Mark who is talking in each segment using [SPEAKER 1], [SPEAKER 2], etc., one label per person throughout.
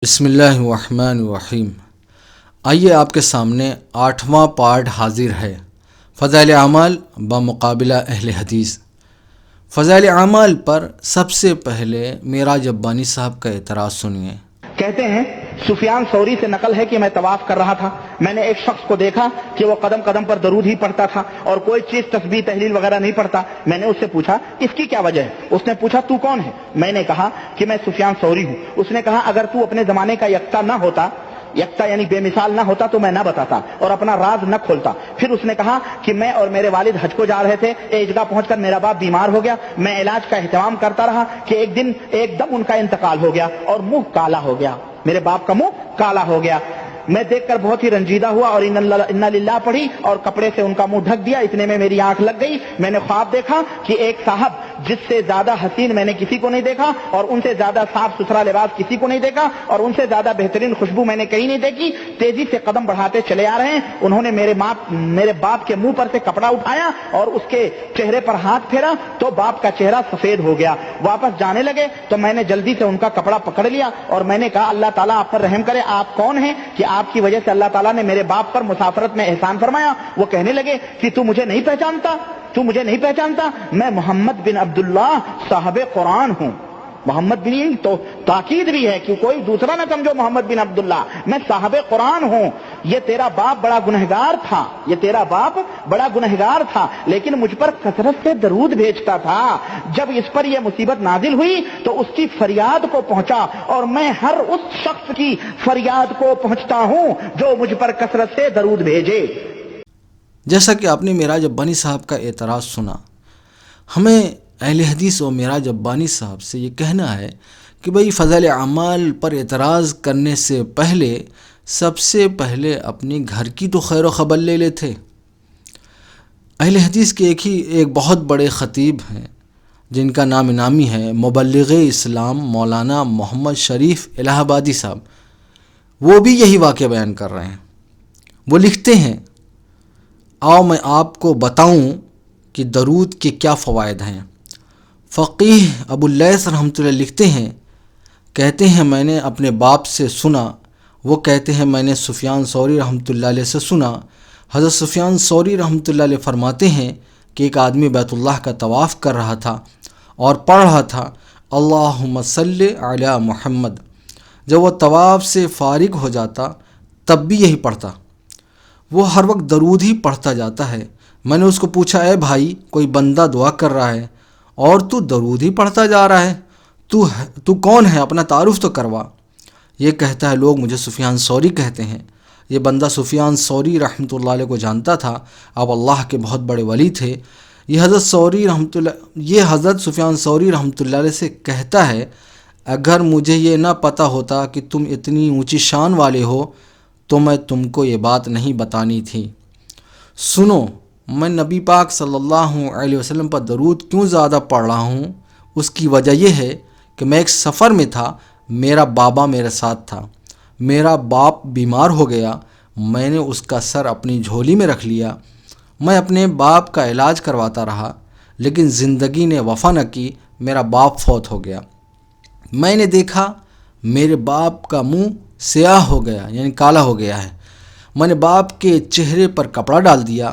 [SPEAKER 1] بسم اللہ الرحمن الرحیم۔ آئیے آپ کے سامنے 8واں پارٹ حاضر ہے، فضائل اعمال بمقابلہ اہل حدیث۔ فضائل اعمال پر سب سے پہلے معراج ربانی صاحب کا اعتراض سنیے۔
[SPEAKER 2] کہتے ہیں سفیان ثوری سے نقل ہے کہ میں طواف کر رہا تھا، میں نے ایک شخص کو دیکھا کہ وہ قدم قدم پر درود ہی پڑھتا تھا اور کوئی چیز تسبیح تحلیل وغیرہ نہیں پڑھتا۔ میں نے اس سے پوچھا اس کی کیا وجہ ہے؟ اس نے پوچھا تو کون ہے؟ میں نے کہا کہ میں سفیان ثوری ہوں۔ اس نے کہا اگر تو اپنے زمانے کا یکتا نہ ہوتا، یکتا یعنی بے مثال نہ ہوتا، تو میں نہ بتاتا اور اپنا راز نہ کھولتا۔ پھر اس نے کہا کہ میں اور میرے والد حج کو جا رہے تھے، ایک جگہ پہنچ کر میرا باپ بیمار ہو گیا، میں علاج کا اہتمام کرتا رہا کہ ایک دم ان کا انتقال ہو گیا اور منہ کالا ہو گیا، میرے باپ کا منہ کالا ہو گیا۔ میں دیکھ کر بہت ہی رنجیدہ ہوا اور انا للہ پڑھی اور کپڑے سے ان کا منہ ڈھک دیا۔ اتنے میں میری آنکھ لگ گئی، میں نے خواب دیکھا کہ ایک صاحب جس سے زیادہ حسین میں نے کسی کو نہیں دیکھا اور ان سے زیادہ صاف ستھرا لباس کسی کو نہیں دیکھا اور ان سے زیادہ بہترین خوشبو میں نے کہیں نہیں دیکھی، تیزی سے قدم بڑھاتے چلے آ رہے ہیں۔ انہوں نے میرے باپ کے منہ پر سے کپڑا اٹھایا اور اس کے چہرے پر ہاتھ پھیرا تو باپ کا چہرہ سفید ہو گیا۔ واپس جانے لگے تو میں نے جلدی سے ان کا کپڑا پکڑ لیا اور میں نے کہا اللہ تعالیٰ آپ پر رحم کرے، آپ کون ہیں کہ آپ کی وجہ سے اللہ تعالیٰ نے میرے باپ پر مسافرت میں احسان فرمایا؟ وہ کہنے لگے کہ تو مجھے نہیں پہچانتا، تو مجھے نہیں پہچانتا، میں محمد بن عبداللہ صاحب قرآن ہوں۔ محمد بن تو تاکید بھی ہے کہ کوئی دوسرا نہ سمجھو، محمد بن عبداللہ، میں صاحب قرآن ہوں۔ یہ تیرا باپ بڑا گنہگار تھا، یہ تیرا باپ بڑا گنہگار تھا، لیکن مجھ پر کثرت سے درود بھیجتا تھا۔ جب اس پر یہ مصیبت نازل ہوئی تو اس کی فریاد کو پہنچا اور میں ہر اس شخص کی فریاد کو پہنچتا ہوں جو مجھ پر کثرت سے درود بھیجے۔
[SPEAKER 1] جیسا کہ آپ نے معراج ربانی صاحب کا اعتراض سنا، ہمیں اہل حدیث و معراج ربانی صاحب سے یہ کہنا ہے کہ بھئی فضائل اعمال پر اعتراض کرنے سے پہلے سب سے پہلے اپنی گھر کی تو خیر و خبر لے لیتے۔ اہل حدیث کے ایک بہت بڑے خطیب ہیں جن کا نام نامی ہے مبلغ اسلام مولانا محمد شریف الہ آبادی صاحب، وہ بھی یہی واقعہ بیان کر رہے ہیں۔ وہ لکھتے ہیں آؤ میں آپ کو بتاؤں کہ درود کے کیا فوائد ہیں۔ فقیہ ابو اللیث رحمۃ اللہ لکھتے ہیں، کہتے ہیں میں نے اپنے باپ سے سنا، وہ کہتے ہیں میں نے سفیان ثوری رحمۃ اللہ علیہ سے سنا۔ حضرت سفیان ثوری رحمۃ اللہ علیہ فرماتے ہیں کہ ایک آدمی بیت اللہ کا طواف کر رہا تھا اور پڑھ رہا تھا اللہم صلی علی محمد۔ جب وہ طواف سے فارغ ہو جاتا تب بھی یہی پڑھتا، وہ ہر وقت درود ہی پڑھتا جاتا ہے۔ میں نے اس کو پوچھا اے بھائی، کوئی بندہ دعا کر رہا ہے اور تو درود ہی پڑھتا جا رہا ہے، تو کون ہے؟ اپنا تعارف تو کروا۔ یہ کہتا ہے لوگ مجھے سفیان ثوری کہتے ہیں۔ یہ بندہ سفیان ثوری رحمۃ اللہ علیہ کو جانتا تھا، اب اللہ کے بہت بڑے ولی تھے۔ یہ حضرت سفیان ثوری رحمۃ اللہ علیہ سے کہتا ہے اگر مجھے یہ نہ پتہ ہوتا کہ تم اتنی اونچی شان والے ہو تو میں تم کو یہ بات نہیں بتانی تھی۔ سنو، میں نبی پاک صلی اللہ علیہ وسلم پر درود کیوں زیادہ پڑھ رہا ہوں؟ اس کی وجہ یہ ہے کہ میں ایک سفر میں تھا، میرا بابا میرے ساتھ تھا، میرا باپ بیمار ہو گیا، میں نے اس کا سر اپنی جھولی میں رکھ لیا، میں اپنے باپ کا علاج کرواتا رہا، لیکن زندگی نے وفا نہ کی، میرا باپ فوت ہو گیا۔ میں نے دیکھا میرے باپ کا منہ سیاہ ہو گیا، یعنی کالا ہو گیا ہے۔ میں نے باپ کے چہرے پر کپڑا ڈال دیا۔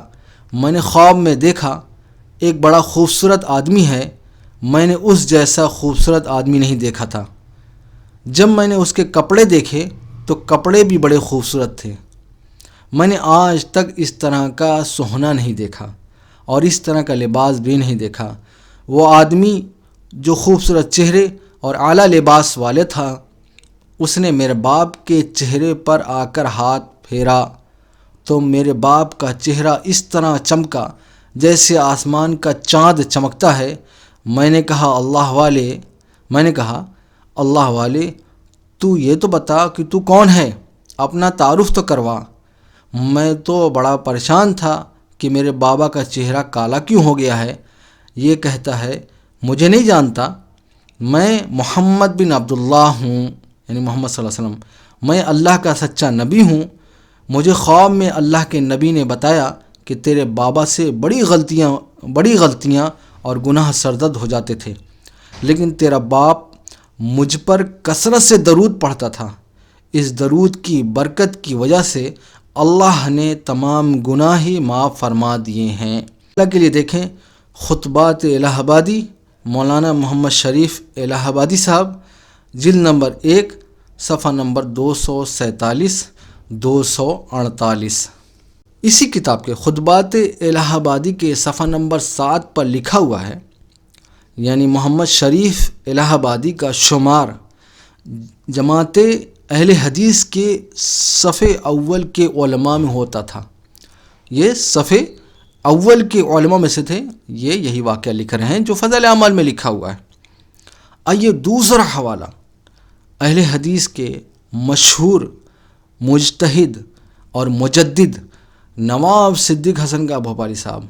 [SPEAKER 1] میں نے خواب میں دیکھا ایک بڑا خوبصورت آدمی ہے، میں نے اس جیسا خوبصورت آدمی نہیں دیکھا تھا۔ جب میں نے اس کے کپڑے دیکھے تو کپڑے بھی بڑے خوبصورت تھے۔ میں نے آج تک اس طرح کا سہنا نہیں دیکھا اور اس طرح کا لباس بھی نہیں دیکھا۔ وہ آدمی جو خوبصورت چہرے اور اعلیٰ لباس والے تھا، اس نے میرے باپ کے چہرے پر آ کر ہاتھ پھیرا تو میرے باپ کا چہرہ اس طرح چمکا جیسے آسمان کا چاند چمکتا ہے۔ میں نے کہا اللہ والے تو یہ تو بتا کہ تو کون ہے، اپنا تعارف تو کروا۔ میں تو بڑا پریشان تھا کہ میرے بابا کا چہرہ کالا کیوں ہو گیا ہے۔ یہ کہتا ہے مجھے نہیں جانتا، میں محمد بن عبداللہ ہوں، یعنی محمد صلی اللہ علیہ وسلم، میں اللہ کا سچا نبی ہوں۔ مجھے خواب میں اللہ کے نبی نے بتایا کہ تیرے بابا سے بڑی غلطیاں اور گناہ سرزد ہو جاتے تھے، لیکن تیرا باپ مجھ پر کثرت سے درود پڑھتا تھا، اس درود کی برکت کی وجہ سے اللہ نے تمام گناہ ہی معاف فرما دیے ہیں۔ اللہ کے لیے دیکھیں خطبات الہ آبادی مولانا محمد شریف الہ آبادی صاحب، جلد نمبر 1 صفحہ نمبر 247 248۔ اسی کتاب کے خطبات الہ آبادی کے صفحہ نمبر 7 پر لکھا ہوا ہے، یعنی محمد شریف الہ آبادی کا شمار جماعت اہل حدیث کے صف اول کے علماء میں ہوتا تھا۔ یہ صف اول کے علماء میں سے تھے، یہی واقعہ لکھ رہے ہیں جو فضائل اعمال میں لکھا ہوا ہے۔ آئیے دوسرا حوالہ اہل حدیث کے مشہور مجتہد اور مجدد نواب صدیق حسن کا بھوپالی صاحب،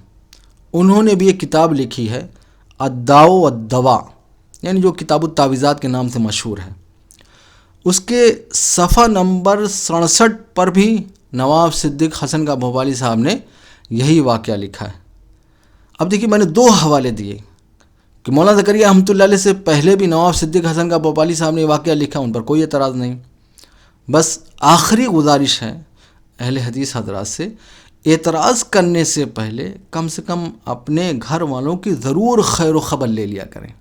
[SPEAKER 1] انہوں نے بھی ایک کتاب لکھی ہے الدواء والدواء، یعنی جو کتاب التعویذات کے نام سے مشہور ہے۔ اس کے صفحہ نمبر 67 پر بھی نواب صدیق حسن کا بھوپالی صاحب نے یہی واقعہ لکھا ہے۔ اب دیکھیے میں نے 2 حوالے دیے کہ مولانا زکریا رحمۃ اللہ علیہ سے پہلے بھی نواب صدیق حسن کا بھوپالی صاحب نے یہ واقعہ لکھا، ان پر کوئی اعتراض نہیں۔ بس آخری گزارش ہے اہل حدیث حضرات سے، اعتراض کرنے سے پہلے کم سے کم اپنے گھر والوں کی ضرور خیر و خبر لے لیا کریں۔